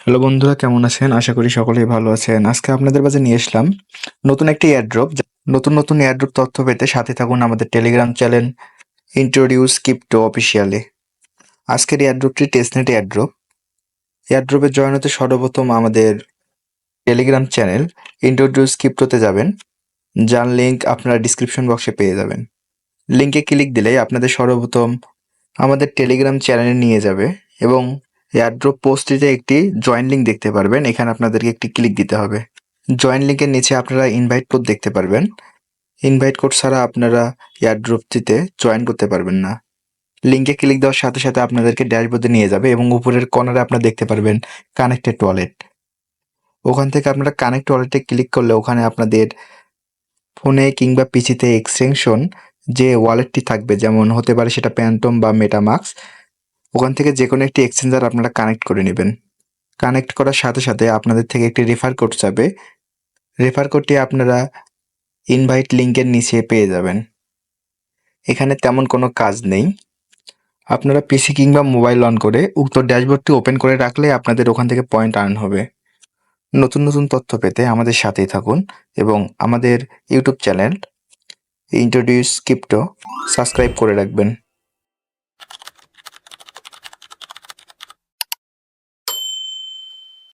Hello বন্ধুরা, কেমন আছেন? আশা করি সকলেই ভালো আছেন। আজকে আপনাদের মাঝে নিয়ে আসলাম নতুন একটি এয়ারড্রপ। নতুন এয়ারড্রপ তথ্য পেতে সাথে থাকুন আমাদের টেলিগ্রাম চ্যানেল ইন্ট্রোডিউস ক্রিপ্টো অফিসিয়ালে। আজকের এয়ারড্রপটি টেস্টনেট এয়ারড্রপ। এয়ারড্রপে জয়েন হতে সর্বপ্রথম আমাদের টেলিগ্রাম চ্যানেল ইন্ট্রোডিউস ক্রিপ্টোতে যাবেন, যার লিঙ্ক আপনারা ডিসক্রিপশন বক্সে পেয়ে যাবেন। লিঙ্কে ক্লিক দিলেই আপনাদের সর্বপ্রথম আমাদের টেলিগ্রাম চ্যানেলে নিয়ে যাবে এবং এয়ারড্রপ পোস্টটিতে একটি জয়েন লিঙ্ক দেখতে পারবেন। এখানে আপনাদেরকে একটি ক্লিক দিতে হবে। জয়েন লিঙ্কের নিচে আপনারা ইনভাইট কোড দেখতে পারবেন। ইনভাইট কোড ছাড়া আপনারা এয়ারড্রপটিতে জয়েন করতে পারবেন না। লিঙ্কে ক্লিক দেওয়ার সাথে সাথে আপনাদেরকে ড্যাশবোর্ডে নিয়ে যাবে এবং উপরের কর্নারে আপনারা দেখতে পারবেন কানেক্টেড ওয়ালেট। ওখান থেকে আপনারা কানেক্ট ওয়ালেটে ক্লিক করলে ওখানে আপনাদের ফোনে কিংবা পিসিতে এক্সটেনশন যে ওয়ালেটটি থাকবে, যেমন হতে পারে সেটা প্যান্টম বা মেটামাস্ক, ওখান থেকে যে কোনো একটি এক্সচেঞ্জার আপনারা কানেক্ট করে নেবেন। কানেক্ট করার সাথে সাথে আপনাদের থেকে একটি রেফার কোড যাবে। রেফার কোডটি আপনারা ইনভাইট লিঙ্কের নিচে পেয়ে যাবেন। এখানে তেমন কোনো কাজ নেই। আপনারা পিসি কিংবা মোবাইল অন করে উক্ত ড্যাশবোর্ডটি ওপেন করে রাখলে আপনাদের ওখান থেকে পয়েন্ট আর্ন হবে। নতুন তথ্য পেতে আমাদের সাথেই থাকুন এবং আমাদের YouTube channel introduce crypto subscribe করে রাখবেন।